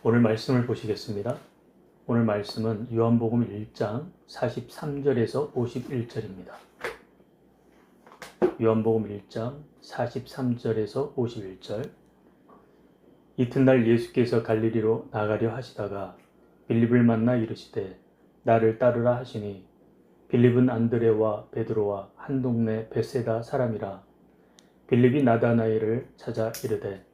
오늘 말씀을 보시겠습니다. 오늘 말씀은 요한복음 1장 43절에서 51절입니다. 요한복음 1장 43절에서 51절. 이튿날 예수께서 갈릴리로 나가려 하시다가 빌립을 만나 이르시되 나를 따르라 하시니 빌립은 안드레와 베드로와 한 동네 벳세다 사람이라. 빌립이 나다나엘을 찾아 이르되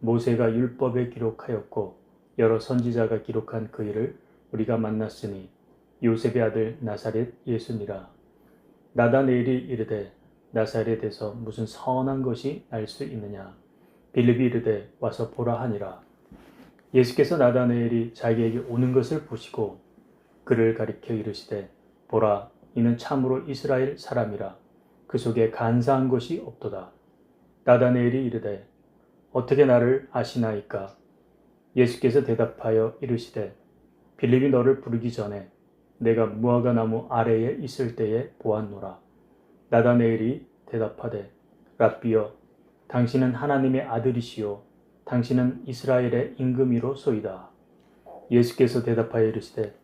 모세가 율법에 기록하였고 여러 선지자가 기록한 그 일을 우리가 만났으니 요셉의 아들 나사렛 예수니라. 나다나엘이 이르되 나사렛에서 무슨 선한 것이 날 수 있느냐. 빌립이 이르되 와서 보라 하니라. 예수께서 나다나엘이 자기에게 오는 것을 보시고 그를 가리켜 이르시되 보라, 이는 참으로 이스라엘 사람이라. 그 속에 간사한 것이 없도다. 나다나엘이 이르되 어떻게 나를 아시나이까. 예수께서 대답하여 이르시되 빌립이 너를 부르기 전에 내가 무화과 나무 아래에 있을 때에 보았노라. 나다나엘이 대답하되 랍비여, 당신은 하나님의 아들이시요 당신은 이스라엘의 임금이로소이다. 예수께서 대답하여 이르시되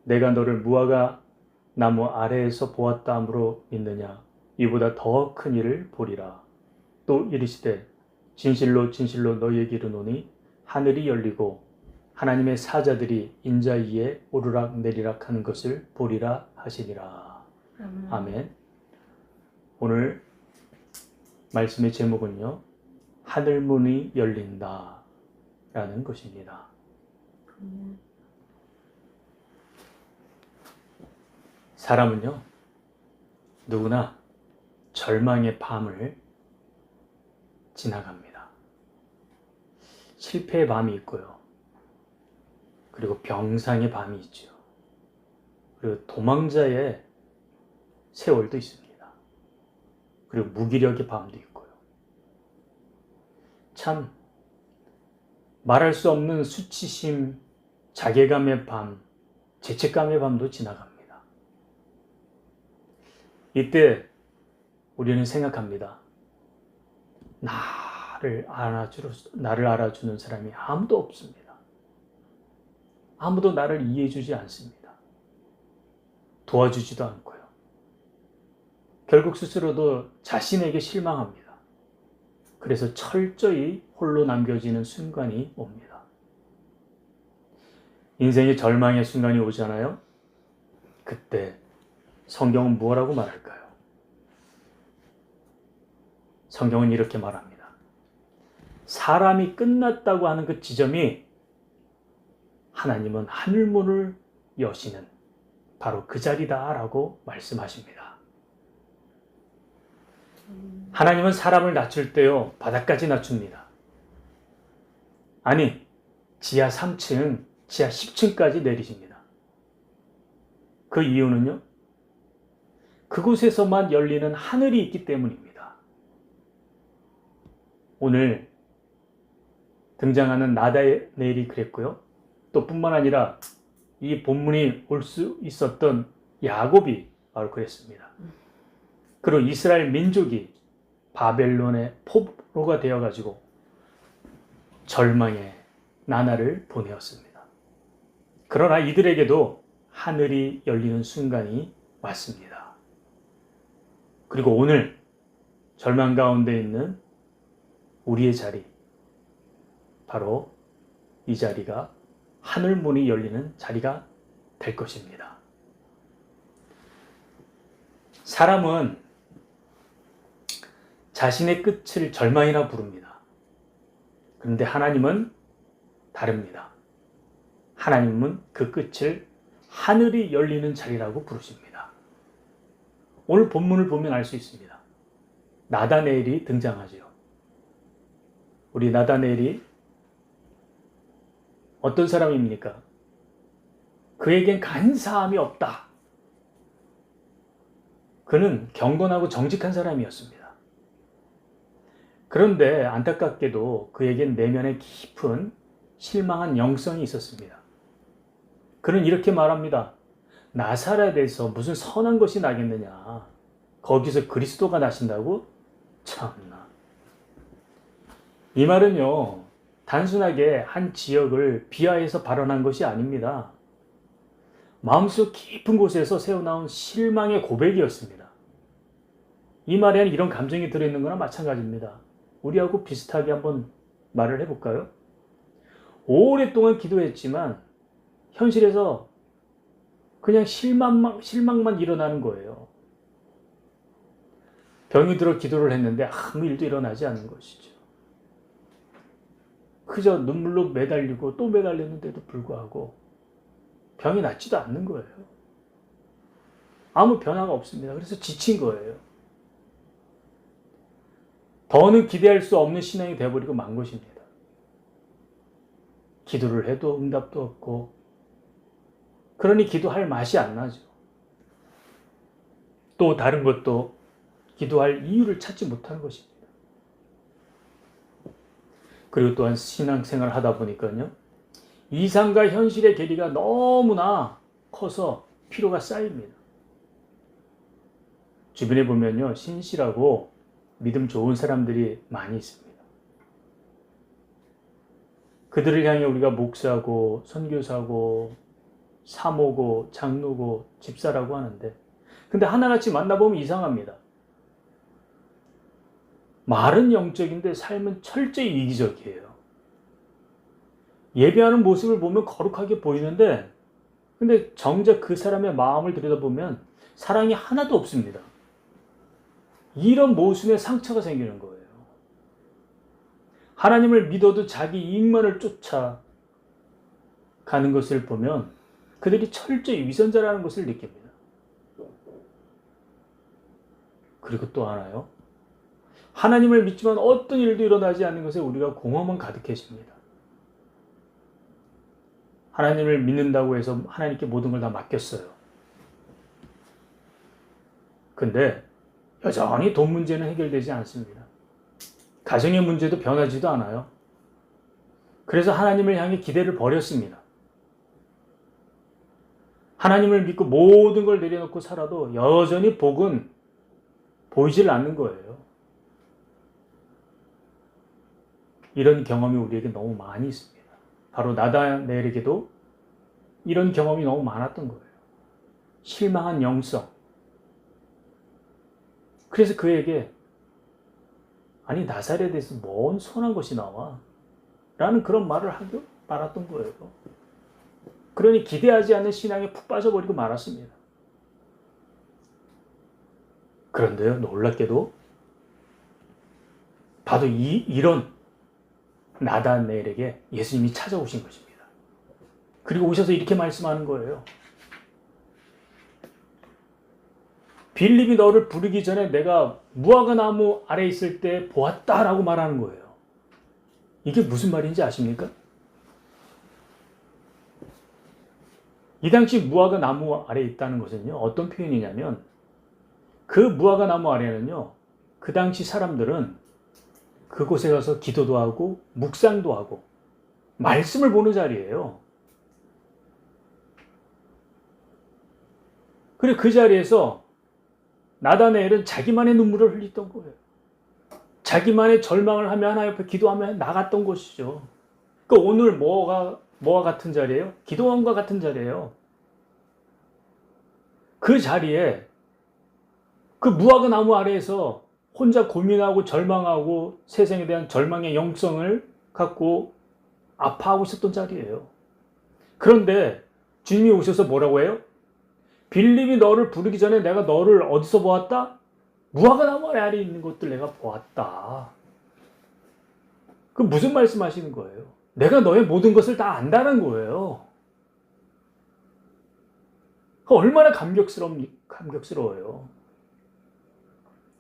내가 너를 무화과 나무 아래에서 보았다 함으로 믿느냐. 이보다 더 큰 일을 보리라. 또 이르시되 진실로 진실로 너희에게 이르노니 하늘이 열리고 하나님의 사자들이 인자 위에 오르락 내리락 하는 것을 보리라 하시니라. 아멘. 오늘 말씀의 제목은요, 하늘문이 열린다 라는 것입니다. 사람은요, 누구나 절망의 밤을 지나갑니다. 실패의 밤이 있고요. 그리고 병상의 밤이 있죠. 그리고 도망자의 세월도 있습니다. 그리고 무기력의 밤도 있고요. 참 말할 수 없는 수치심, 자괴감의 밤, 죄책감의 밤도 지나갑니다. 이때 우리는 생각합니다. 나를 알아주는 사람이 아무도 없습니다. 아무도 나를 이해해주지 않습니다. 도와주지도 않고요. 결국 스스로도 자신에게 실망합니다. 그래서 철저히 홀로 남겨지는 순간이 옵니다. 인생의 절망의 순간이 오잖아요. 그때 성경은 뭐라고 말할까요? 성경은 이렇게 말합니다. 사람이 끝났다고 하는 그 지점이 하나님은 하늘문을 여시는 바로 그 자리다라고 말씀하십니다. 하나님은 사람을 낮출 때요, 바닥까지 낮춥니다. 아니, 지하 3층, 지하 10층까지 내리십니다. 그 이유는요, 그곳에서만 열리는 하늘이 있기 때문입니다. 오늘 등장하는 나다나엘이 그랬고요. 또 뿐만 아니라 이 본문이 올 수 있었던 야곱이 바로 그랬습니다. 그리고 이스라엘 민족이 바벨론의 포로가 되어가지고 절망의 나날을 보내었습니다. 그러나 이들에게도 하늘이 열리는 순간이 왔습니다. 그리고 오늘 절망 가운데 있는 우리의 자리, 바로 이 자리가 하늘문이 열리는 자리가 될 것입니다. 사람은 자신의 끝을 절망이라 부릅니다. 그런데 하나님은 다릅니다. 하나님은 그 끝을 하늘이 열리는 자리라고 부르십니다. 오늘 본문을 보면 알 수 있습니다. 나다나엘이 등장하죠. 우리 나다나엘이 어떤 사람입니까? 그에겐 간사함이 없다. 그는 경건하고 정직한 사람이었습니다. 그런데 안타깝게도 그에겐 내면에 깊은 실망한 영성이 있었습니다. 그는 이렇게 말합니다. 나사렛에서 무슨 선한 것이 나겠느냐. 거기서 그리스도가 나신다고? 참나. 이 말은요, 단순하게 한 지역을 비하해서 발언한 것이 아닙니다. 마음속 깊은 곳에서 새어나온 실망의 고백이었습니다. 이 말에는 이런 감정이 들어있는 거나 마찬가지입니다. 우리하고 비슷하게 한번 말을 해볼까요? 오랫동안 기도했지만 현실에서 그냥 실망만 일어나는 거예요. 병이 들어 기도를 했는데 아무 일도 일어나지 않는 것이죠. 그저 눈물로 매달리고 또 매달렸는데도 불구하고 병이 낫지도 않는 거예요. 아무 변화가 없습니다. 그래서 지친 거예요. 더는 기대할 수 없는 신앙이 되어버리고 만 것입니다. 기도를 해도 응답도 없고, 그러니 기도할 맛이 안 나죠. 또 다른 것도 기도할 이유를 찾지 못하는 것입니다. 그리고 또한 신앙생활을 하다 보니까요, 이상과 현실의 괴리가 너무나 커서 피로가 쌓입니다. 주변에 보면요, 신실하고 믿음 좋은 사람들이 많이 있습니다. 그들을 향해 우리가 목사고 선교사고 사모고 장로고 집사라고 하는데, 근데 하나같이 만나보면 이상합니다. 말은 영적인데 삶은 철저히 이기적이에요. 예배하는 모습을 보면 거룩하게 보이는데, 근데 정작 그 사람의 마음을 들여다보면 사랑이 하나도 없습니다. 이런 모순의 상처가 생기는 거예요. 하나님을 믿어도 자기 이익만을 쫓아 가는 것을 보면 그들이 철저히 위선자라는 것을 느낍니다. 그리고 또 하나요. 하나님을 믿지만 어떤 일도 일어나지 않는 것에 우리가 공허만 가득해집니다. 하나님을 믿는다고 해서 하나님께 모든 걸 다 맡겼어요. 근데 여전히 돈 문제는 해결되지 않습니다. 가정의 문제도 변하지도 않아요. 그래서 하나님을 향해 기대를 버렸습니다. 하나님을 믿고 모든 걸 내려놓고 살아도 여전히 복은 보이질 않는 거예요. 이런 경험이 우리에게 너무 많이 있습니다. 바로 나다넬에게도 이런 경험이 너무 많았던 거예요. 실망한 영성. 그래서 그에게 아니 나사렛에서 뭔 선한 것이 나와? 라는 그런 말을 하고 말았던 거예요. 그러니 기대하지 않는 신앙에 푹 빠져버리고 말았습니다. 그런데요, 놀랍게도 바로 이런 나다넬에게 예수님이 찾아오신 것입니다. 그리고 오셔서 이렇게 말씀하는 거예요. 빌립이 너를 부르기 전에 내가 무화과 나무 아래 있을 때 보았다라고 말하는 거예요. 이게 무슨 말인지 아십니까? 이 당시 무화과 나무 아래 있다는 것은요, 어떤 표현이냐면 그 무화과 나무 아래는요, 그 당시 사람들은 그곳에 가서 기도도 하고 묵상도 하고 말씀을 보는 자리예요. 그리고 그 자리에서 나다넬은 자기만의 눈물을 흘렸던 거예요. 자기만의 절망을 하며 하나님 앞에 기도하며 나갔던 것이죠. 그러니까 오늘 뭐와 같은 자리예요? 기도원과 같은 자리예요. 그 자리에 그 무화과 나무 아래에서 혼자 고민하고 절망하고 세상에 대한 절망의 영성을 갖고 아파하고 있었던 자리예요. 그런데 주님이 오셔서 뭐라고 해요? 빌립이 너를 부르기 전에 내가 너를 어디서 보았다? 무화과 나무 아래 있는 것들 내가 보았다. 그 무슨 말씀하시는 거예요? 내가 너의 모든 것을 다 안다는 거예요. 얼마나 감격스러워요.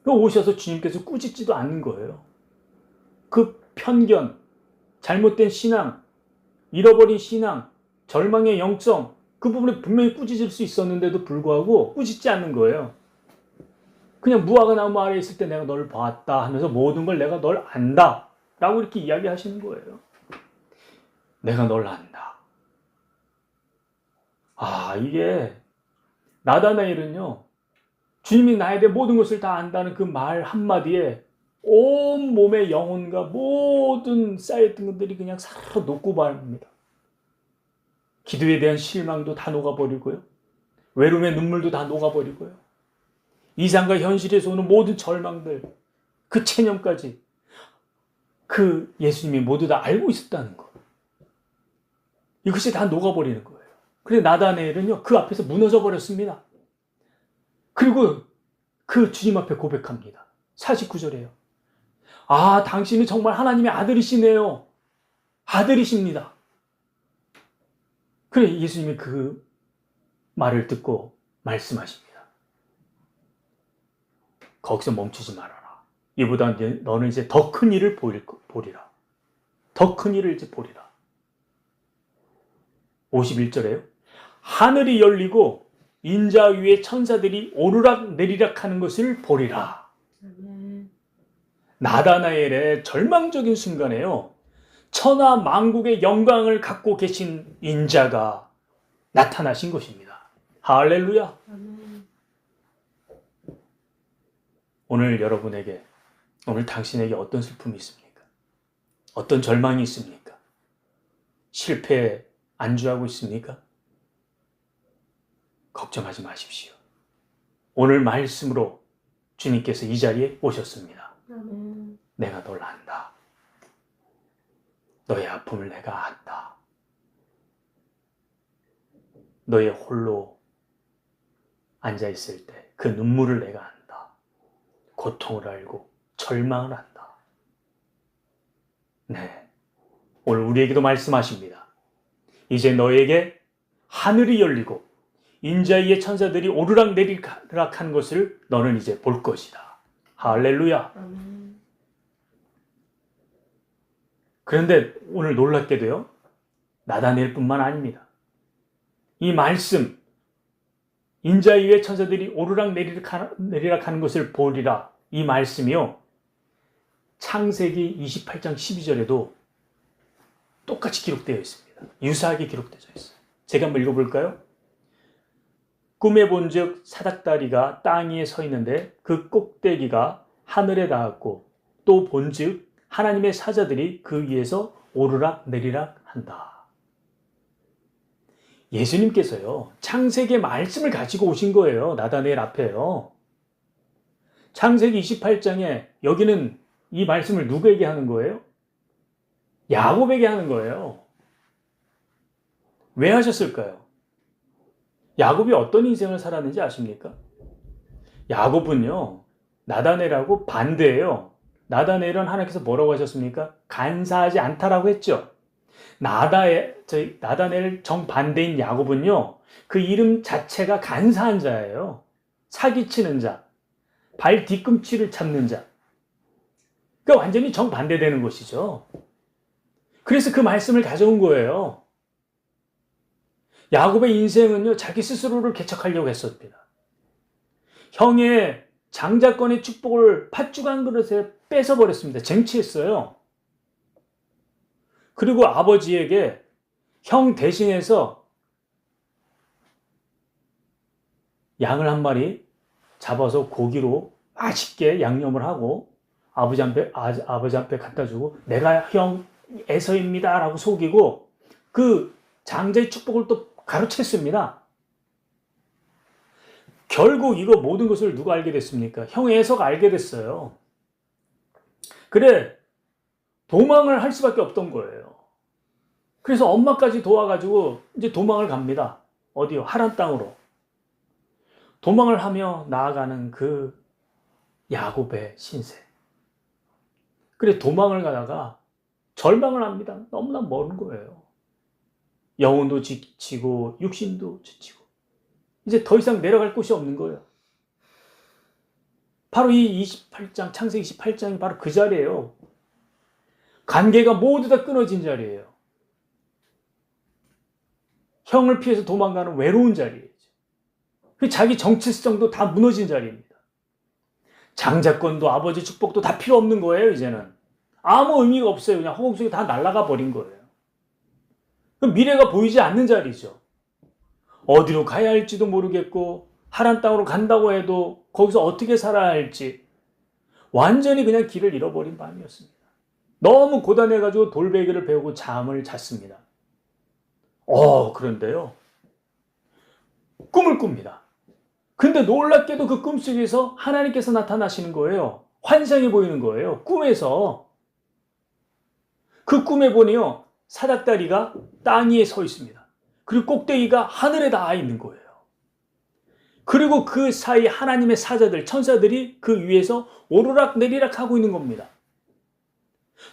오셔서 주님께서 꾸짖지도 않는 거예요. 그 편견, 잘못된 신앙, 잃어버린 신앙, 절망의 영성, 그 부분에 분명히 꾸짖을 수 있었는데도 불구하고 꾸짖지 않는 거예요. 그냥 무화과 나무 아래에 있을 때 내가 너를 봤다 하면서 모든 걸 내가 널 안다 라고 이렇게 이야기하시는 거예요. 내가 널 안다. 이게 나다나엘은요, 주님이 나에 대해 모든 것을 다 안다는 그 말 한마디에 온 몸의 영혼과 모든 쌓였던 것들이 그냥 사르르 녹고 말입니다. 기도에 대한 실망도 다 녹아버리고요. 외로움의 눈물도 다 녹아버리고요. 이상과 현실에서 오는 모든 절망들, 그 체념까지 그 예수님이 모두 다 알고 있었다는 것. 이것이 다 녹아버리는 거예요. 그런데 나다나엘은요, 그 앞에서 무너져 버렸습니다. 그리고 그 주님 앞에 고백합니다. 49절에요. 아, 당신은 정말 하나님의 아들이시네요. 아들이십니다. 그래, 예수님이 그 말을 듣고 말씀하십니다. 거기서 멈추지 말아라. 이보다 너는 이제 더 큰 일을 보리라. 더 큰 일을 이제 보리라. 51절에요. 하늘이 열리고 인자 위에 천사들이 오르락 내리락 하는 것을 보리라. 나다나엘의 절망적인 순간에요. 천하 만국의 영광을 갖고 계신 인자가 나타나신 것입니다. 할렐루야. 오늘 여러분에게, 오늘 당신에게 어떤 슬픔이 있습니까? 어떤 절망이 있습니까? 실패에 안주하고 있습니까? 걱정하지 마십시오. 오늘 말씀으로 주님께서 이 자리에 오셨습니다. 내가 널 안다. 너의 아픔을 내가 안다. 너의 홀로 앉아있을 때 그 눈물을 내가 안다. 고통을 알고 절망을 안다. 네, 오늘 우리에게도 말씀하십니다. 이제 너에게 하늘이 열리고 인자 위의 천사들이 오르락 내리락 하는 것을 너는 이제 볼 것이다. 할렐루야. 그런데 오늘 놀랍게도요, 나다나엘뿐만 아닙니다. 이 말씀, 인자 위의 천사들이 오르락 내리락 하는 것을 보리라, 이 말씀이요, 창세기 28장 12절에도 똑같이 기록되어 있습니다. 유사하게 기록되어 있어요. 제가 한번 읽어볼까요? 꿈에 본즉 사닥다리가 땅 위에 서 있는데 그 꼭대기가 하늘에 닿았고, 또 본즉 하나님의 사자들이 그 위에서 오르락 내리락 한다. 예수님께서요, 창세기의 말씀을 가지고 오신 거예요. 나다나엘 앞에요. 창세기 28장에 여기는 이 말씀을 누구에게 하는 거예요? 야곱에게 하는 거예요. 왜 하셨을까요? 야곱이 어떤 인생을 살았는지 아십니까? 야곱은요, 나다나엘하고 반대예요. 나다나엘은 하나님께서 뭐라고 하셨습니까? 간사하지 않다라고 했죠. 나다나엘 정반대인 야곱은요, 그 이름 자체가 간사한 자예요. 사기치는 자, 발 뒤꿈치를 잡는 자. 그러니까 완전히 정반대되는 것이죠. 그래서 그 말씀을 가져온 거예요. 야곱의 인생은요, 자기 스스로를 개척하려고 했습니다. 형의 장자권의 축복을 팥죽 한 그릇에 뺏어버렸습니다. 쟁취했어요. 그리고 아버지에게 형 대신해서 양을 한 마리 잡아서 고기로 맛있게 양념을 하고 아버지 앞에 갖다 주고, 내가 형 에서입니다 라고 속이고 그 장자의 축복을 또 가로챘습니다. 결국 이거 모든 것을 누가 알게 됐습니까? 형 에서가 알게 됐어요. 그래, 도망을 할 수밖에 없던 거예요. 그래서 엄마까지 도와가지고 이제 도망을 갑니다. 어디요? 하란 땅으로. 도망을 하며 나아가는 그 야곱의 신세. 그래, 도망을 가다가 절망을 합니다. 너무나 먼 거예요. 영혼도 지치고 육신도 지치고 이제 더 이상 내려갈 곳이 없는 거예요. 바로 이 28장, 창세기 28장이 바로 그 자리예요. 관계가 모두 다 끊어진 자리예요. 형을 피해서 도망가는 외로운 자리예요. 자기 정체성도 다 무너진 자리입니다. 장자권도 아버지 축복도 다 필요 없는 거예요. 이제는 아무 의미가 없어요. 그냥 허공 속에 다 날아가 버린 거예요. 미래가 보이지 않는 자리죠. 어디로 가야 할지도 모르겠고, 하란 땅으로 간다고 해도 거기서 어떻게 살아야 할지, 완전히 그냥 길을 잃어버린 밤이었습니다. 너무 고단해가지고 돌베개를 베고 잠을 잤습니다. 그런데요, 꿈을 꿉니다. 근데 놀랍게도 그 꿈속에서 하나님께서 나타나시는 거예요. 환상이 보이는 거예요. 꿈에서. 그 꿈에 보니요, 사닥다리가 땅 위에 서 있습니다. 그리고 꼭대기가 하늘에 닿아 있는 거예요. 그리고 그 사이 하나님의 사자들, 천사들이 그 위에서 오르락 내리락 하고 있는 겁니다.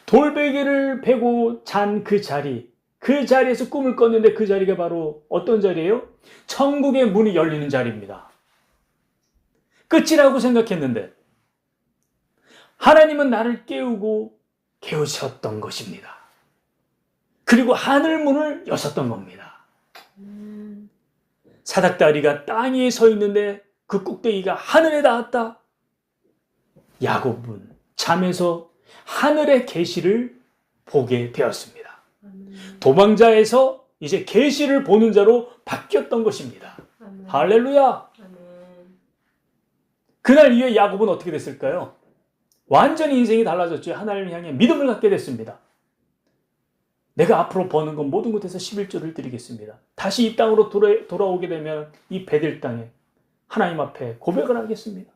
돌베개를 베고 잔 그 자리에서 꿈을 꿨는데 그 자리가 바로 어떤 자리예요? 천국의 문이 열리는 자리입니다. 끝이라고 생각했는데 하나님은 나를 깨우셨던 것입니다. 그리고 하늘문을 여셨던 겁니다. 사닥다리가 땅 위에 서 있는데 그 꼭대기가 하늘에 닿았다. 야곱은 잠에서 하늘의 계시를 보게 되었습니다. 도망자에서 이제 계시를 보는 자로 바뀌었던 것입니다. 할렐루야. 그날 이후에 야곱은 어떻게 됐을까요? 완전히 인생이 달라졌죠. 하나님을 향해 믿음을 갖게 됐습니다. 내가 앞으로 버는 건 모든 곳에서 11조를 드리겠습니다. 다시 이 땅으로 돌아오게 되면 이 베델 땅에 하나님 앞에 고백을 하겠습니다.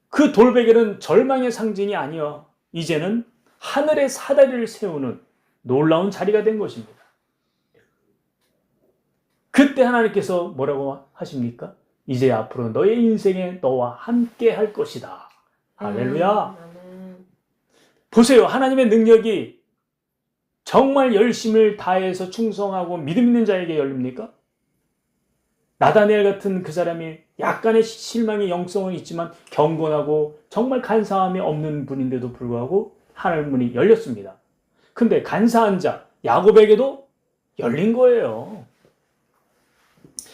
그 돌베개는 절망의 상징이 아니여 이제는 하늘의 사다리를 세우는 놀라운 자리가 된 것입니다. 그때 하나님께서 뭐라고 하십니까? 이제 앞으로 너의 인생에 너와 함께 할 것이다. 할렐루야. 보세요. 하나님의 능력이 정말 열심을 다해서 충성하고 믿음 있는 자에게 열립니까? 나다니엘 같은 그 사람이 약간의 실망의 영성은 있지만 경건하고 정말 간사함이 없는 분인데도 불구하고 하늘문이 열렸습니다. 근데 간사한 자 야곱에게도 열린 거예요.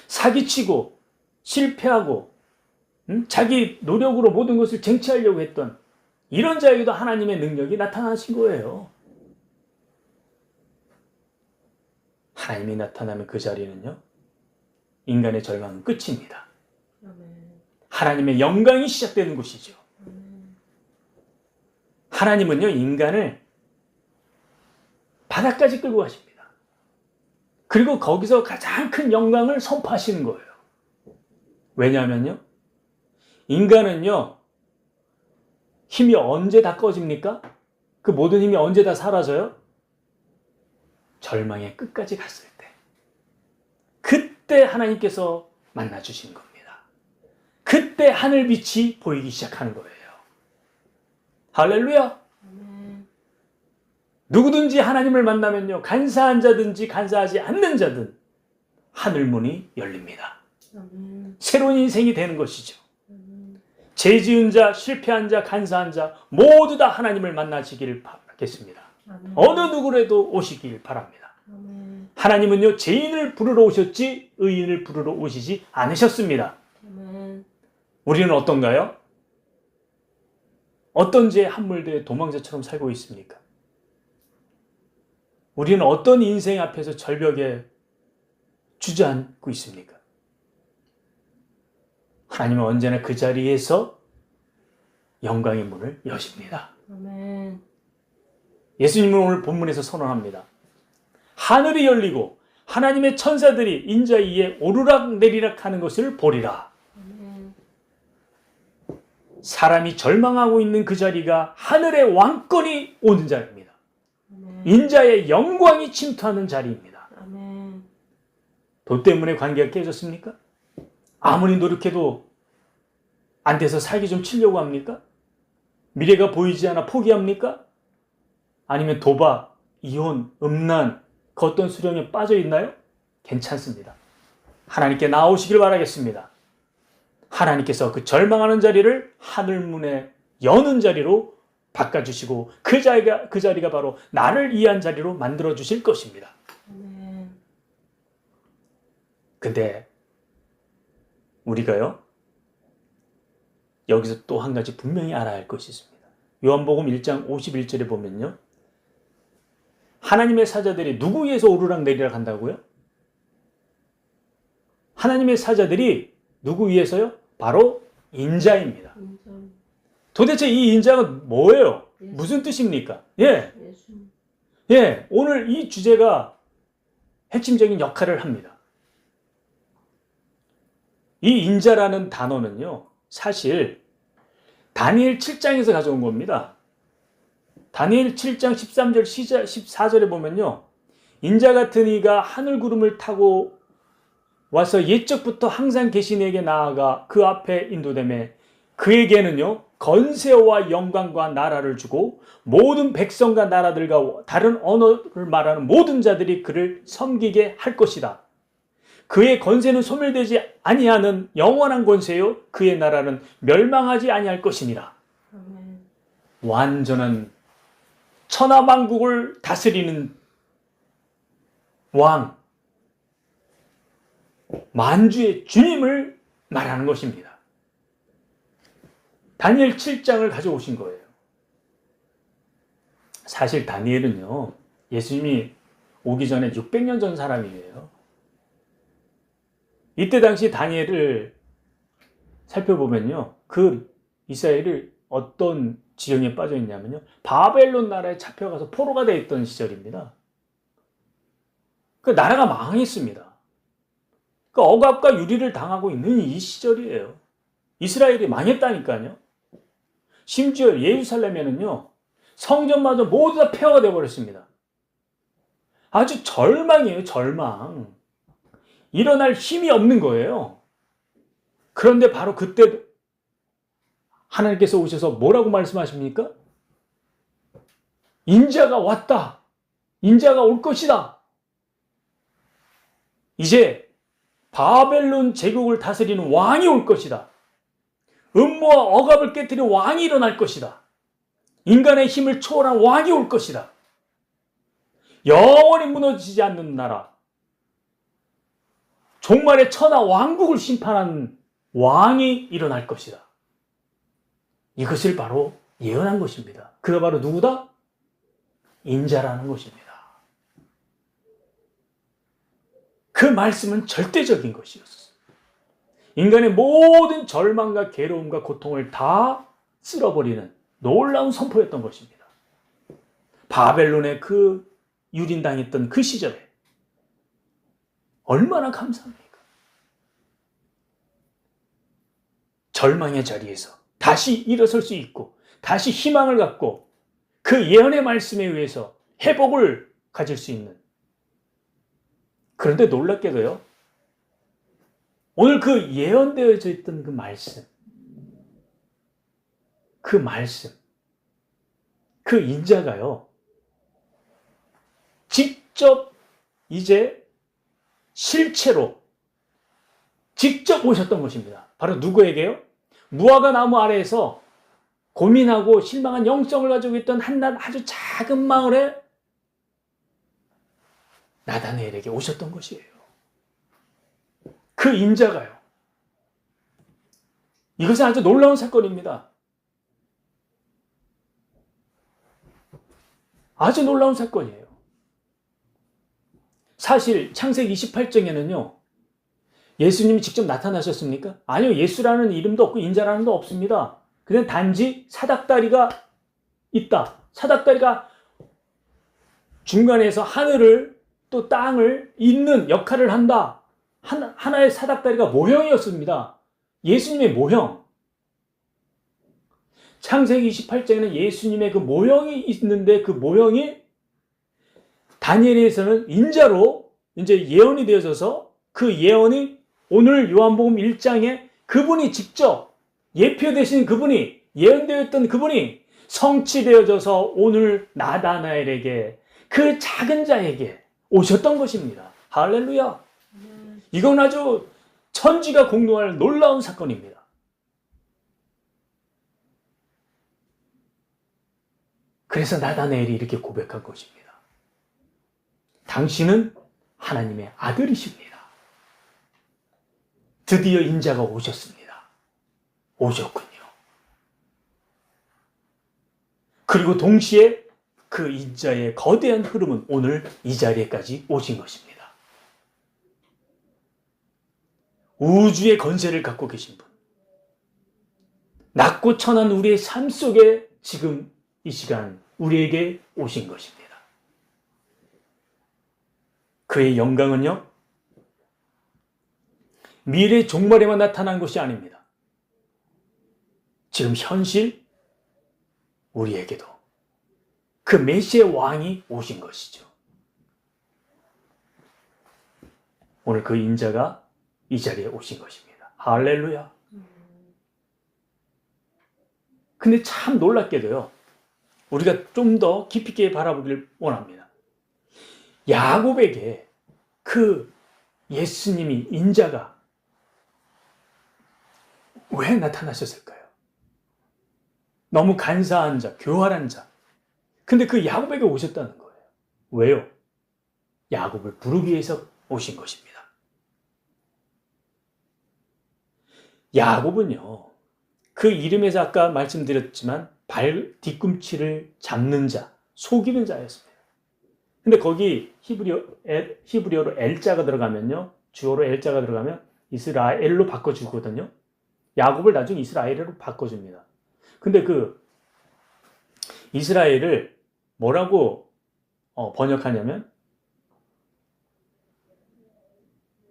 사기치고 실패하고 자기 노력으로 모든 것을 쟁취하려고 했던 이런 자에게도 하나님의 능력이 나타나신 거예요. 하나님이 나타나면 그 자리는요, 인간의 절망은 끝입니다. 하나님의 영광이 시작되는 곳이죠. 하나님은요, 인간을 바닥까지 끌고 가십니다. 그리고 거기서 가장 큰 영광을 선포하시는 거예요. 왜냐하면요, 인간은요, 힘이 언제 다 꺼집니까? 그 모든 힘이 언제 다 사라져요? 절망의 끝까지 갔을 때. 그때 하나님께서 만나주신 겁니다. 그때 하늘빛이 보이기 시작하는 거예요. 할렐루야. 누구든지 하나님을 만나면요, 간사한 자든지 간사하지 않는 자든 하늘문이 열립니다. 새로운 인생이 되는 것이죠. 죄 지은 자, 실패한 자, 간사한 자 모두 다 하나님을 만나시기를 바라겠습니다. 어느 누구라도 오시길 바랍니다. 하나님은요, 죄인을 부르러 오셨지 의인을 부르러 오시지 않으셨습니다. 우리는 어떤가요? 어떤 죄에 함몰되어 도망자처럼 살고 있습니까? 우리는 어떤 인생 앞에서 절벽에 주저앉고 있습니까? 하나님은 언제나 그 자리에서 영광의 문을 여십니다. 아멘. 예수님은 오늘 본문에서 선언합니다. 하늘이 열리고 하나님의 천사들이 인자 위에 오르락 내리락 하는 것을 보리라. 아멘. 사람이 절망하고 있는 그 자리가 하늘의 왕권이 오는 자리입니다. 아멘. 인자의 영광이 침투하는 자리입니다. 아멘. 돈 때문에 관계가 깨졌습니까? 아무리 노력해도 안 돼서 살기 좀 치려고 합니까? 미래가 보이지 않아 포기합니까? 아니면 도박, 이혼, 음란, 그 어떤 수령에 빠져 있나요? 괜찮습니다. 하나님께 나오시길 바라겠습니다. 하나님께서 그 절망하는 자리를 하늘문에 여는 자리로 바꿔주시고 그 자리가 바로 나를 위한 자리로 만들어주실 것입니다. 근데 우리가요, 여기서 또 한 가지 분명히 알아야 할 것이 있습니다. 요한복음 1장 51절에 보면요, 하나님의 사자들이 누구 위해서 오르락 내리락 한다고요? 하나님의 사자들이 누구 위해서요? 바로 인자입니다. 도대체 이 인자가 뭐예요? 무슨 뜻입니까? 예. 예. 오늘 이 주제가 핵심적인 역할을 합니다. 이 인자라는 단어는요, 사실 다니엘 7장에서 가져온 겁니다. 다니엘 7장 13절 14절에 보면요, 인자 같은 이가 하늘 구름을 타고 와서 옛적부터 항상 계신 이에게 나아가 그 앞에 인도되매 그에게는요 건세와 영광과 나라를 주고 모든 백성과 나라들과 다른 언어를 말하는 모든 자들이 그를 섬기게 할 것이다. 그의 건세는 소멸되지 아니하는 영원한 권세요 그의 나라는 멸망하지 아니할 것이니라. 완전한 천하만국을 다스리는 왕, 만주의 주님을 말하는 것입니다. 다니엘 7장을 가져오신 거예요. 사실 다니엘은요, 예수님이 오기 전에 600년 전 사람이에요. 이때 당시 다니엘을 살펴보면요, 그 이스라엘이 어떤 지형에 빠져 있냐면요, 바벨론 나라에 잡혀가서 포로가 되어 있던 시절입니다. 그 나라가 망했습니다. 그 억압과 유리를 당하고 있는 이 시절이에요. 이스라엘이 망했다니까요. 심지어 예루살렘에는요, 성전마저 모두 다 폐허가 되어버렸습니다. 아주 절망이에요, 절망. 일어날 힘이 없는 거예요. 그런데 바로 그때 하나님께서 오셔서 뭐라고 말씀하십니까? 인자가 왔다. 인자가 올 것이다. 이제 바벨론 제국을 다스리는 왕이 올 것이다. 음모와 억압을 깨뜨리는 왕이 일어날 것이다. 인간의 힘을 초월한 왕이 올 것이다. 영원히 무너지지 않는 나라, 종말의 천하 왕국을 심판하는 왕이 일어날 것이다. 이것을 바로 예언한 것입니다. 그가 바로 누구다? 인자라는 것입니다. 그 말씀은 절대적인 것이었어요. 인간의 모든 절망과 괴로움과 고통을 다 쓸어버리는 놀라운 선포였던 것입니다. 바벨론의 그 유린당했던 그 시절에 얼마나 감사합니까? 절망의 자리에서 다시 일어설 수 있고 다시 희망을 갖고 그 예언의 말씀에 의해서 회복을 가질 수 있는. 그런데 놀랍게도요, 오늘 그 예언되어져 있던 그 말씀, 그 인자가요, 직접 이제 실체로 직접 오셨던 것입니다. 바로 누구에게요? 무화과 나무 아래에서 고민하고 실망한 영성을 가지고 있던 한낱 아주 작은 마을에 나다나엘에게 오셨던 것이에요. 그 인자가요. 이것은 아주 놀라운 사건입니다. 아주 놀라운 사건이에요. 사실 창세기 28장에는요. 예수님이 직접 나타나셨습니까? 아니요. 예수라는 이름도 없고 인자라는 도 없습니다. 그냥 단지 사닥다리가 있다. 사닥다리가 중간에서 하늘을 또 땅을 잇는 역할을 한다. 하나의 사닥다리가 모형이었습니다. 예수님의 모형. 창세기 28장에는 예수님의 그 모형이 있는데 그 모형이 다니엘에서는 인자로 이제 예언이 되어져서 그 예언이 오늘 요한복음 1장에 그분이 직접 예표되신 그분이 예언되었던 그분이 성취되어져서 오늘 나다나엘에게 그 작은 자에게 오셨던 것입니다. 할렐루야. 이건 아주 천지가 공동할 놀라운 사건입니다. 그래서 나다나엘이 이렇게 고백한 것입니다. 당신은 하나님의 아들이십니다. 드디어 인자가 오셨습니다. 오셨군요. 그리고 동시에 그 인자의 거대한 흐름은 오늘 이 자리에까지 오신 것입니다. 우주의 건세를 갖고 계신 분, 낮고 천한 우리의 삶 속에 지금 이 시간 우리에게 오신 것입니다. 그의 영광은요, 미래 종말에만 나타난 것이 아닙니다. 지금 현실 우리에게도 그 메시아의 왕이 오신 것이죠. 오늘 그 인자가 이 자리에 오신 것입니다. 할렐루야. 근데 참 놀랍게도요, 우리가 좀 더 깊이 있게 바라보길 원합니다. 야곱에게 그 예수님이, 인자가 왜 나타나셨을까요? 너무 간사한 자, 교활한 자. 근데 그 야곱에게 오셨다는 거예요. 왜요? 야곱을 부르기 위해서 오신 것입니다. 야곱은요, 그 이름에서 아까 말씀드렸지만 뒤꿈치를 잡는 자, 속이는 자였습니다. 근데 거기 히브리어로 엘자가 들어가면요, 주어로 엘자가 들어가면 이스라엘로 바꿔주거든요. 야곱을 나중에 이스라엘로 바꿔줍니다. 근데 그 이스라엘을 뭐라고 번역하냐면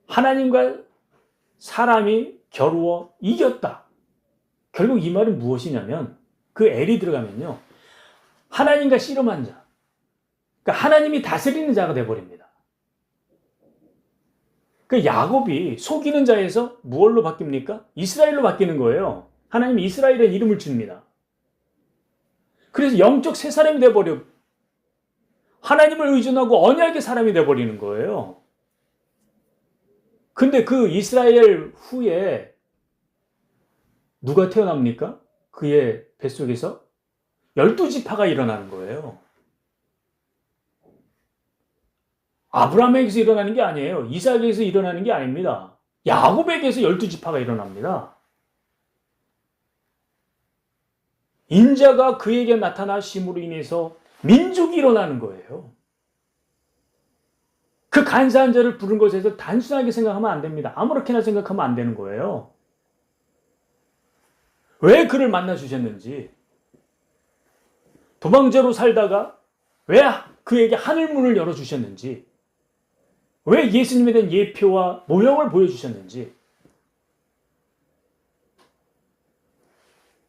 하나님과 사람이 겨루어 이겼다. 결국 이 말은 무엇이냐면 그 엘이 들어가면요, 하나님과 씨름한 자, 그러니까 하나님이 다스리는 자가 되어버립니다. 그 야곱이 속이는 자에서 무엇로 바뀝니까? 이스라엘로 바뀌는 거예요. 하나님이 이스라엘의 이름을 줍니다. 그래서 영적 새 사람이 되어버려, 하나님을 의존하고 언약의 사람이 되어버리는 거예요. 근데 그 이스라엘 후에 누가 태어납니까? 그의 뱃속에서 12지파가 일어나는 거예요. 아브라함에게서 일어나는 게 아니에요. 이삭에게서 일어나는 게 아닙니다. 야곱에게서 12지파가 일어납니다. 인자가 그에게 나타나심으로 인해서 민족이 일어나는 거예요. 그 간사한 자를 부른 것에서 단순하게 생각하면 안 됩니다. 아무렇게나 생각하면 안 되는 거예요. 왜 그를 만나 주셨는지, 도망자로 살다가 왜 그에게 하늘문을 열어주셨는지, 왜 예수님에 대한 예표와 모형을 보여주셨는지,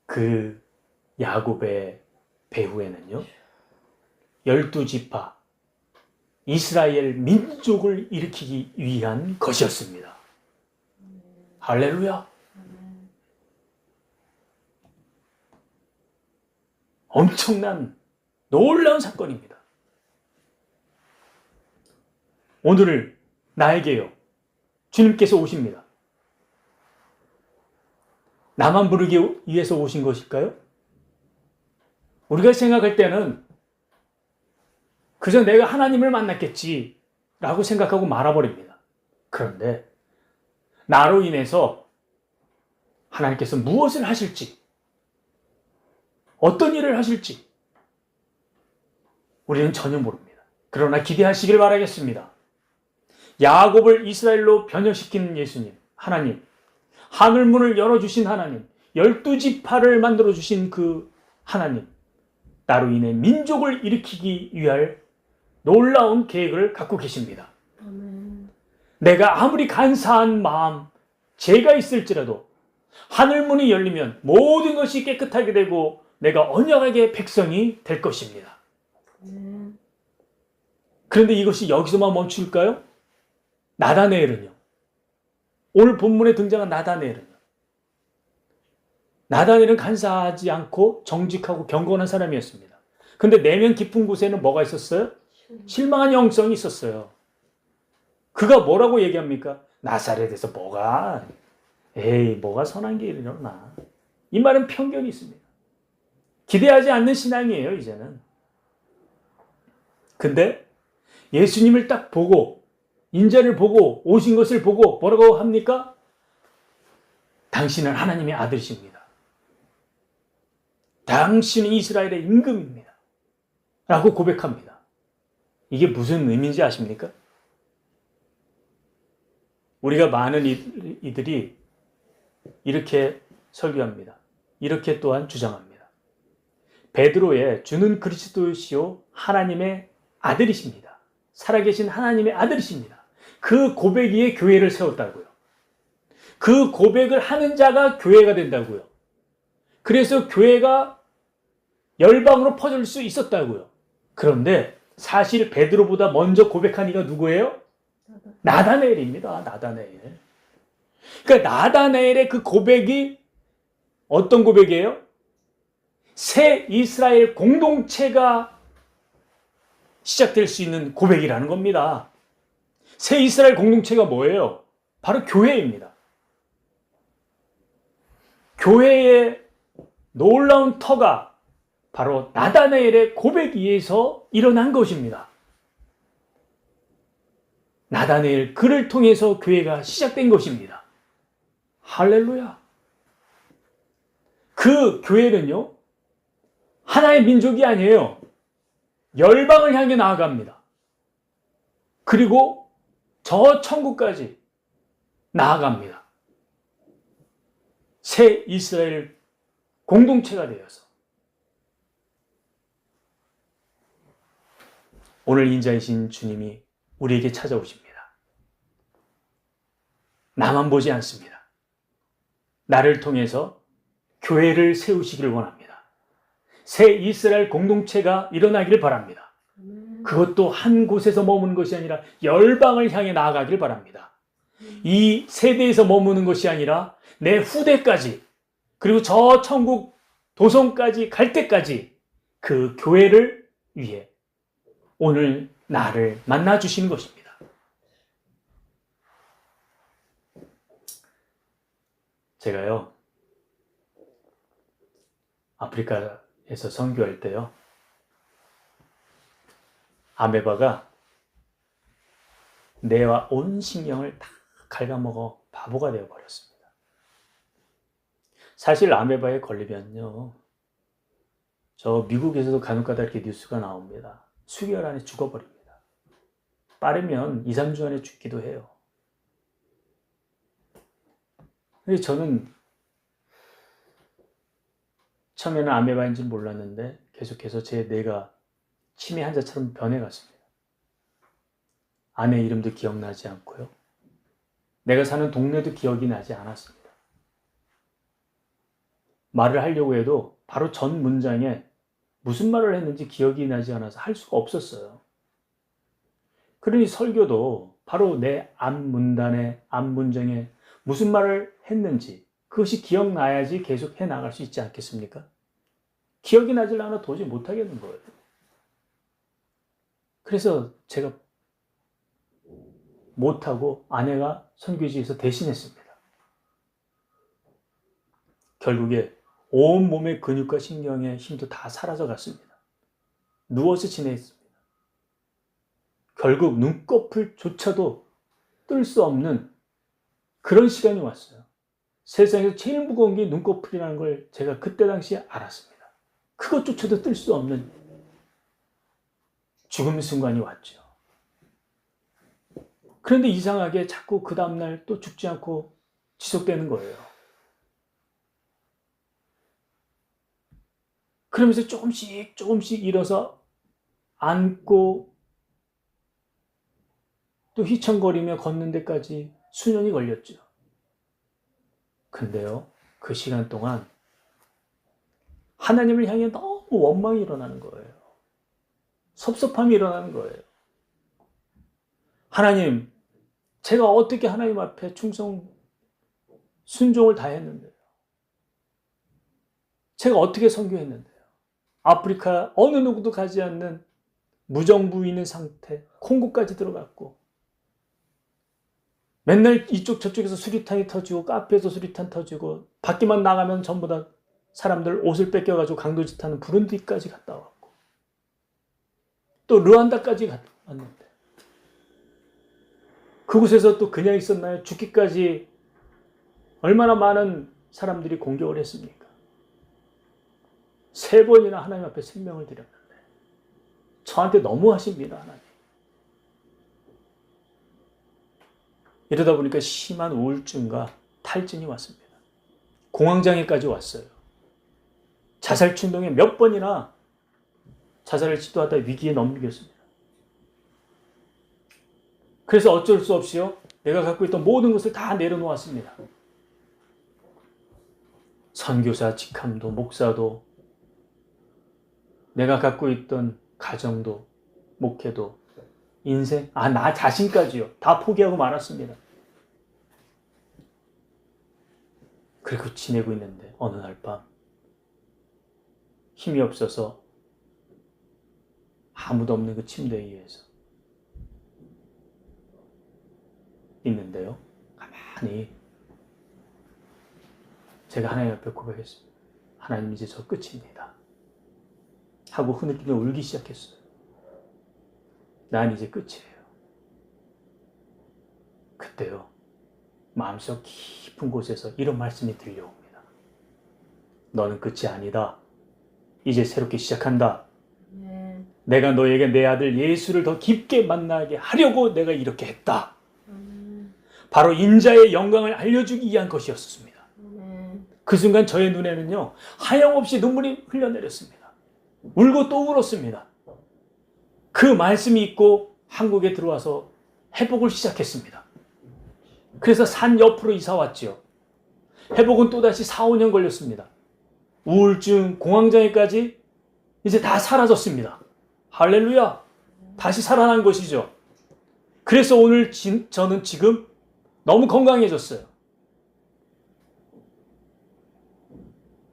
그 야곱의 배후에는요, 12지파 이스라엘 민족을 일으키기 위한 것이었습니다. 할렐루야. 엄청난 놀라운 사건입니다. 오늘 나에게요, 주님께서 오십니다. 나만 부르기 위해서 오신 것일까요? 우리가 생각할 때는 그저 내가 하나님을 만났겠지 라고 생각하고 말아버립니다. 그런데 나로 인해서 하나님께서 무엇을 하실지, 어떤 일을 하실지 우리는 전혀 모릅니다. 그러나 기대하시길 바라겠습니다. 야곱을 이스라엘로 변형시킨 예수님, 하나님, 하늘문을 열어주신 하나님, 12지파를 만들어주신 그 하나님, 나로 인해 민족을 일으키기 위할 놀라운 계획을 갖고 계십니다. 내가 아무리 간사한 마음, 죄가 있을지라도 하늘문이 열리면 모든 것이 깨끗하게 되고 내가 언약의 백성이 될 것입니다. 그런데 이것이 여기서만 멈출까요? 나다네엘은요, 오늘 본문에 등장한 나다네엘은요, 나다네엘은 간사하지 않고 정직하고 경건한 사람이었습니다. 근데 내면 깊은 곳에는 뭐가 있었어요? 실망한 영성이 있었어요. 그가 뭐라고 얘기합니까? 나사렛에서 뭐가 선한 게 일어나. 이 말은 편견이 있습니다. 기대하지 않는 신앙이에요, 이제는. 근데 예수님을 딱 보고, 인자를 보고, 오신 것을 보고 뭐라고 합니까? 당신은 하나님의 아들이십니다. 당신은 이스라엘의 임금입니다. 라고 고백합니다. 이게 무슨 의미인지 아십니까? 우리가 많은 이들이 이렇게 설교합니다. 이렇게 또한 주장합니다. 베드로의 주는 그리스도시요 하나님의 아들이십니다. 살아계신 하나님의 아들이십니다. 그 고백 위에 교회를 세웠다고요. 그 고백을 하는 자가 교회가 된다고요. 그래서 교회가 열방으로 퍼질 수 있었다고요. 그런데 사실 베드로보다 먼저 고백한 이가 누구예요? 나다나엘입니다. 나다나엘. 그러니까 나다나엘의 그 고백이 어떤 고백이에요? 새 이스라엘 공동체가 시작될 수 있는 고백이라는 겁니다. 새 이스라엘 공동체가 뭐예요? 바로 교회입니다. 교회의 놀라운 터가 바로 나다나엘의 고백 위에서 일어난 것입니다. 나다나엘 그를 통해서 교회가 시작된 것입니다. 할렐루야. 그 교회는요, 하나의 민족이 아니에요. 열방을 향해 나아갑니다. 그리고 저 천국까지 나아갑니다. 새 이스라엘 공동체가 되어서. 오늘 인자이신 주님이 우리에게 찾아오십니다. 나만 보지 않습니다. 나를 통해서 교회를 세우시기를 원합니다. 새 이스라엘 공동체가 일어나기를 바랍니다. 그것도 한 곳에서 머무는 것이 아니라 열방을 향해 나아가길 바랍니다. 이 세대에서 머무는 것이 아니라 내 후대까지, 그리고 저 천국 도성까지 갈 때까지 그 교회를 위해 오늘 나를 만나 주시는 것입니다. 제가요, 아프리카에서 선교할 때요, 아메바가 뇌와 온 신경을 다 갉아먹어 바보가 되어버렸습니다. 사실 아메바에 걸리면요, 저 미국에서도 간혹가다 이렇게 뉴스가 나옵니다. 수개월 안에 죽어버립니다. 빠르면 2, 3주 안에 죽기도 해요. 근데 저는 처음에는 아메바인지 몰랐는데 계속해서 제 뇌가 치매 환자처럼 변해갔습니다. 아내 이름도 기억나지 않고요. 내가 사는 동네도 기억이 나지 않았습니다. 말을 하려고 해도 바로 전 문장에 무슨 말을 했는지 기억이 나지 않아서 할 수가 없었어요. 그러니 설교도 바로 내 앞문단에, 앞문장에 무슨 말을 했는지 그것이 기억나야지 계속 해나갈 수 있지 않겠습니까? 기억이 나질 않아 도저히 못하겠는 거예요. 그래서 제가 못하고 아내가 선교지에서 대신했습니다. 결국에 온몸의 근육과 신경의 힘도 다 사라져 갔습니다. 누워서 지냈습니다. 결국 눈꺼풀조차도 뜰 수 없는 그런 시간이 왔어요. 세상에서 제일 무거운 게 눈꺼풀이라는 걸 제가 그때 당시에 알았습니다. 그것조차도 뜰 수 없는 죽음의 순간이 왔죠. 그런데 이상하게 자꾸 그 다음날 또 죽지 않고 지속되는 거예요. 그러면서 조금씩 일어서 앉고 또 휘청거리며 걷는 데까지 수년이 걸렸죠. 근데요, 그 시간 동안 하나님을 향해 너무 원망이 일어나는 거예요. 섭섭함이 일어나는 거예요. 하나님, 제가 어떻게 하나님 앞에 순종을 다 했는데요. 제가 어떻게 선교했는데요. 아프리카 어느 누구도 가지 않는 무정부인의 상태, 콩고까지 들어갔고 맨날 이쪽 저쪽에서 수리탄이 터지고 카페에서 수리탄 터지고 밖에만 나가면 전부 다 사람들 옷을 뺏겨가지고 강도짓 하는 부룬디까지 갔다 왔고 또 르완다까지 갔다 왔는데 그곳에서 또 그냥 있었나요? 죽기까지 얼마나 많은 사람들이 공격을 했습니까? 3번이나 하나님 앞에 생명을 드렸는데 저한테 너무하십니다, 하나님. 이러다 보니까 심한 우울증과 탈진이 왔습니다. 공황장애까지 왔어요. 자살 충동에 몇 번이나 자살을 시도하다 위기에 넘겼습니다. 그래서 어쩔 수 없이요, 내가 갖고 있던 모든 것을 다 내려놓았습니다. 선교사 직함도, 목사도, 내가 갖고 있던 가정도, 목회도, 인생, 나 자신까지요, 다 포기하고 말았습니다. 그리고 지내고 있는데 어느 날 밤 힘이 없어서 아무도 없는 그 침대 위에서 있는데요, 가만히 제가 하나님 앞에 고백했습니다. 하나님, 이제 저 끝입니다 하고 흐느끼며 울기 시작했어요. 난 이제 끝이에요. 그때요, 마음속 깊은 곳에서 이런 말씀이 들려옵니다. 너는 끝이 아니다. 이제 새롭게 시작한다. 내가 너에게 내 아들 예수를 더 깊게 만나게 하려고 내가 이렇게 했다. 바로 인자의 영광을 알려주기 위한 것이었습니다. 그 순간 저의 눈에는요, 하염없이 눈물이 흘러내렸습니다. 울고 또 울었습니다. 그 말씀이 있고 한국에 들어와서 회복을 시작했습니다. 그래서 산 옆으로 이사 왔죠. 회복은 또다시 4, 5년 걸렸습니다. 우울증, 공황장애까지 이제 다 사라졌습니다. 할렐루야! 다시 살아난 것이죠. 그래서 오늘 저는 지금 너무 건강해졌어요.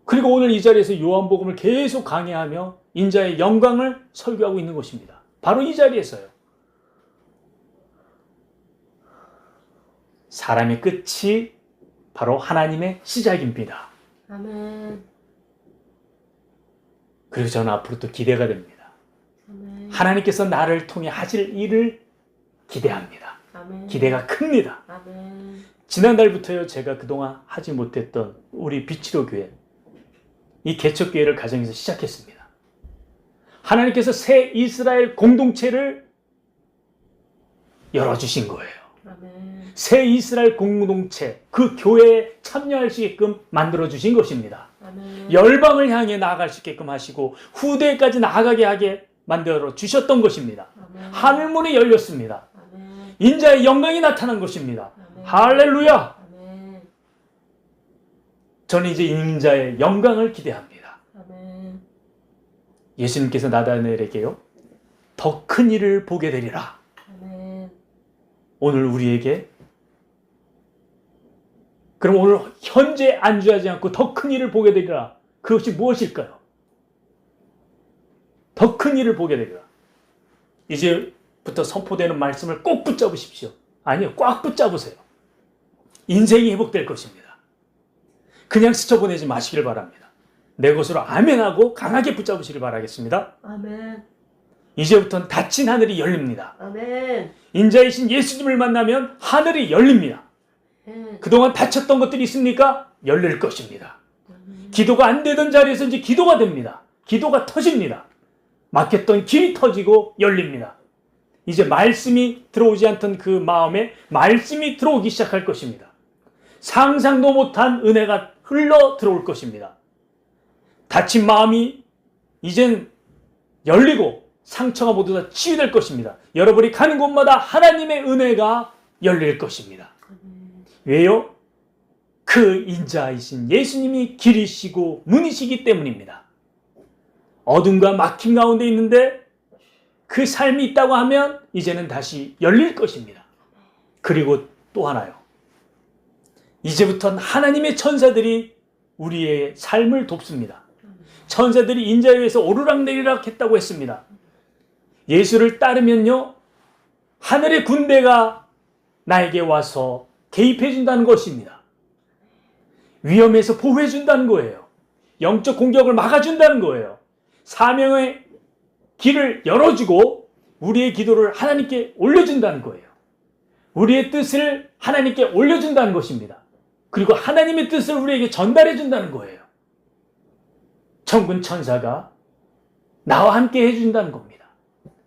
그리고 오늘 이 자리에서 요한복음을 계속 강해하며 인자의 영광을 설교하고 있는 것입니다. 바로 이 자리에서요. 사람의 끝이 바로 하나님의 시작입니다. 아멘. 그리고 저는 앞으로 또 기대가 됩니다. 아멘. 하나님께서 나를 통해 하실 일을 기대합니다. 아멘. 기대가 큽니다. 아멘. 지난달부터요, 제가 그동안 하지 못했던 우리 빛치료 교회, 이 개척교회를 가정에서 시작했습니다. 하나님께서 새 이스라엘 공동체를 열어주신 거예요. 아멘. 새 이스라엘 공동체, 그 교회에 참여할 수 있게끔 만들어주신 것입니다. 아멘. 열방을 향해 나아갈 수 있게끔 하시고 후대까지 나아가게 하게 만들어 주셨던 것입니다. 아멘. 하늘문이 열렸습니다. 아멘. 인자의 영광이 나타난 것입니다. 아멘. 할렐루야! 아멘. 저는 이제 인자의 영광을 기대합니다. 아멘. 예수님께서 나다나엘에게요, 더 큰 일을 보게 되리라. 아멘. 오늘 우리에게, 그럼 오늘 현재 안주하지 않고 더 큰 일을 보게 되리라. 그것이 무엇일까요? 더 큰 일을 보게 되리라. 이제부터 선포되는 말씀을 꼭 붙잡으십시오. 아니요, 꽉 붙잡으세요. 인생이 회복될 것입니다. 그냥 스쳐보내지 마시길 바랍니다. 내 것으로 아멘하고 강하게 붙잡으시길 바라겠습니다. 아멘. 이제부터는 닫힌 하늘이 열립니다. 아멘. 인자이신 예수님을 만나면 하늘이 열립니다. 그동안 닫혔던 것들이 있습니까? 열릴 것입니다. 기도가 안 되던 자리에서 이제 기도가 됩니다. 기도가 터집니다. 막혔던 길이 터지고 열립니다. 이제 말씀이 들어오지 않던 그 마음에 말씀이 들어오기 시작할 것입니다. 상상도 못한 은혜가 흘러 들어올 것입니다. 닫힌 마음이 이젠 열리고 상처가 모두 다 치유될 것입니다. 여러분이 가는 곳마다 하나님의 은혜가 열릴 것입니다. 왜요? 그 인자이신 예수님이 길이시고 문이시기 때문입니다. 어둠과 막힘 가운데 있는데 그 삶이 있다고 하면 이제는 다시 열릴 것입니다. 그리고 또 하나요. 이제부터는 하나님의 천사들이 우리의 삶을 돕습니다. 천사들이 인자에 의해서 오르락내리락 했다고 했습니다. 예수를 따르면요, 하늘의 군대가 나에게 와서 개입해 준다는 것입니다. 위험에서 보호해 준다는 거예요. 영적 공격을 막아준다는 거예요. 사명의 길을 열어주고 우리의 기도를 하나님께 올려준다는 거예요. 우리의 뜻을 하나님께 올려준다는 것입니다. 그리고 하나님의 뜻을 우리에게 전달해 준다는 거예요. 천군 천사가 나와 함께 해준다는 겁니다.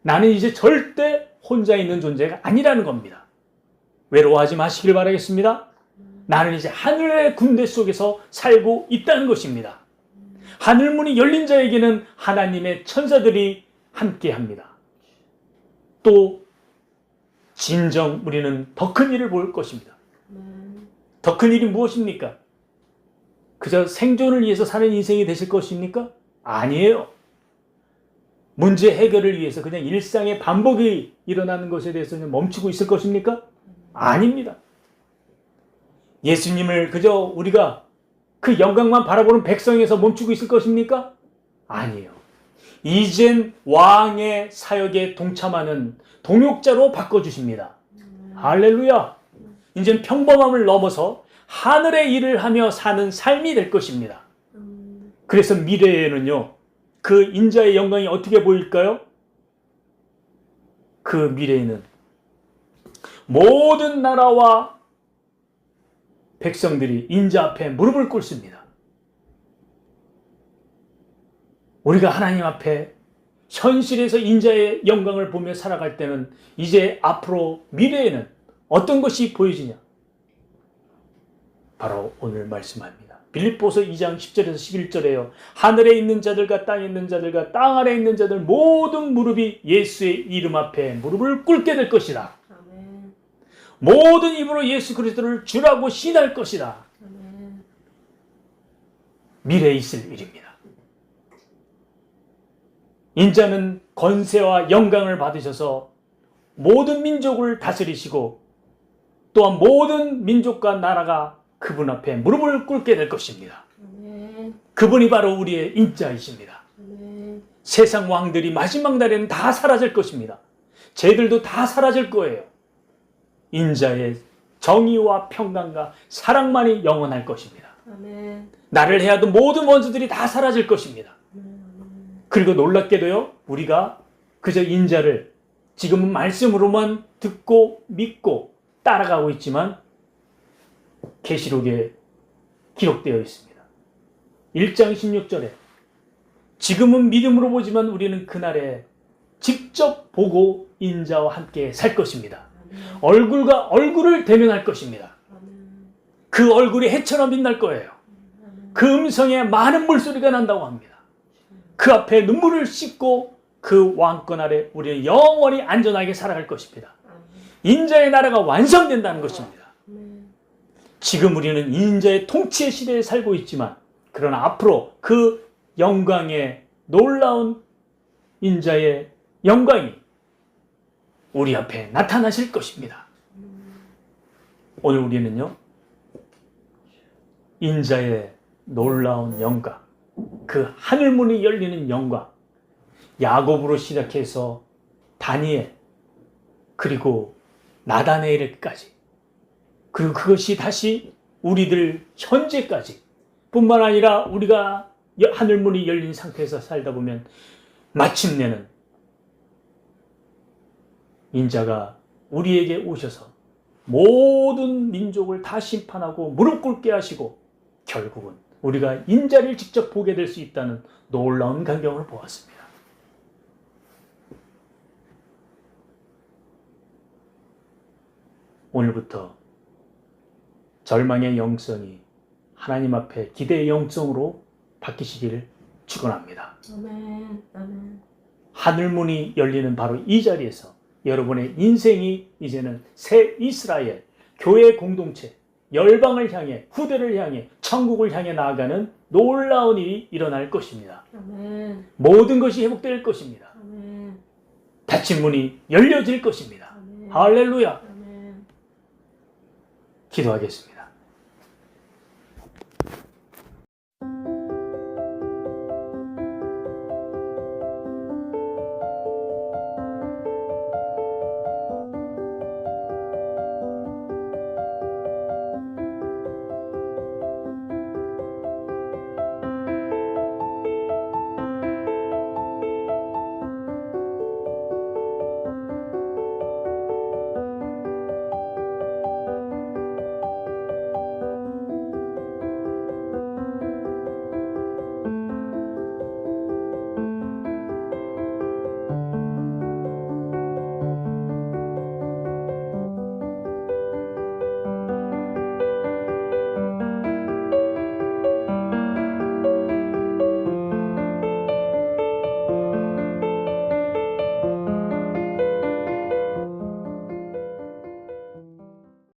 나는 이제 절대 혼자 있는 존재가 아니라는 겁니다. 외로워하지 마시길 바라겠습니다. 나는 이제 하늘의 군대 속에서 살고 있다는 것입니다. 하늘문이 열린 자에게는 하나님의 천사들이 함께합니다. 또 진정 우리는 더 큰 일을 볼 것입니다. 더 큰 일이 무엇입니까? 그저 생존을 위해서 사는 인생이 되실 것입니까? 아니에요. 문제 해결을 위해서 그냥 일상의 반복이 일어나는 것에 대해서는 멈추고 있을 것입니까? 아닙니다. 예수님을 그저 우리가 그 영광만 바라보는 백성에서 멈추고 있을 것입니까? 아니에요. 이젠 왕의 사역에 동참하는 동역자로 바꿔주십니다. 할렐루야. 이젠 평범함을 넘어서 하늘의 일을 하며 사는 삶이 될 것입니다. 그래서 미래에는요, 그 인자의 영광이 어떻게 보일까요? 그 미래에는 모든 나라와 백성들이 인자 앞에 무릎을 꿇습니다. 우리가 하나님 앞에 현실에서 인자의 영광을 보며 살아갈 때는 이제 앞으로 미래에는 어떤 것이 보여지냐? 바로 오늘 말씀합니다. 빌립보서 2장 10절에서 11절에요. 하늘에 있는 자들과 땅에 있는 자들과 땅 아래에 있는 자들 모든 무릎이 예수의 이름 앞에 무릎을 꿇게 될 것이다. 아멘. 모든 입으로 예수 그리스도를 주라고 신할 것이다. 아멘. 미래에 있을 일입니다. 인자는 권세와 영광을 받으셔서 모든 민족을 다스리시고 또한 모든 민족과 나라가 그분 앞에 무릎을 꿇게 될 것입니다. 아멘. 그분이 바로 우리의 인자이십니다. 아멘. 세상 왕들이 마지막 날에는 다 사라질 것입니다. 쟤들도 다 사라질 거예요. 인자의 정의와 평강과 사랑만이 영원할 것입니다. 아멘. 나를 해하던 모든 원수들이 다 사라질 것입니다. 그리고 놀랍게도요, 우리가 그저 인자를 지금은 말씀으로만 듣고 믿고 따라가고 있지만 계시록에 기록되어 있습니다. 1장 16절에 지금은 믿음으로 보지만 우리는 그날에 직접 보고 인자와 함께 살 것입니다. 얼굴과 얼굴을 대면할 것입니다. 그 얼굴이 해처럼 빛날 거예요. 그 음성에 많은 물소리가 난다고 합니다. 그 앞에 눈물을 씻고 그 왕권 아래 우리는 영원히 안전하게 살아갈 것입니다. 인자의 나라가 완성된다는 것입니다. 지금 우리는 인자의 통치의 시대에 살고 있지만 그러나 앞으로 그 영광의 놀라운 인자의 영광이 우리 앞에 나타나실 것입니다. 오늘 우리는요, 인자의 놀라운 영광, 그 하늘문이 열리는 영광, 야곱으로 시작해서 다니엘, 그리고 나다네엘까지, 그리고 그것이 다시 우리들 현재까지 뿐만 아니라 우리가 하늘문이 열린 상태에서 살다 보면 마침내는 인자가 우리에게 오셔서 모든 민족을 다 심판하고 무릎 꿇게 하시고 결국은 우리가 인자를 직접 보게 될 수 있다는 놀라운 광경을 보았습니다. 오늘부터 절망의 영성이 하나님 앞에 기대의 영성으로 바뀌시기를 축원합니다. 아멘. 아멘. 하늘문이 열리는 바로 이 자리에서 여러분의 인생이 이제는 새 이스라엘, 교회 공동체, 열방을 향해, 후대를 향해, 천국을 향해 나아가는 놀라운 일이 일어날 것입니다. 아멘. 모든 것이 회복될 것입니다. 아멘. 닫힌 문이 열려질 것입니다. 아멘. 할렐루야. 아멘. 기도하겠습니다.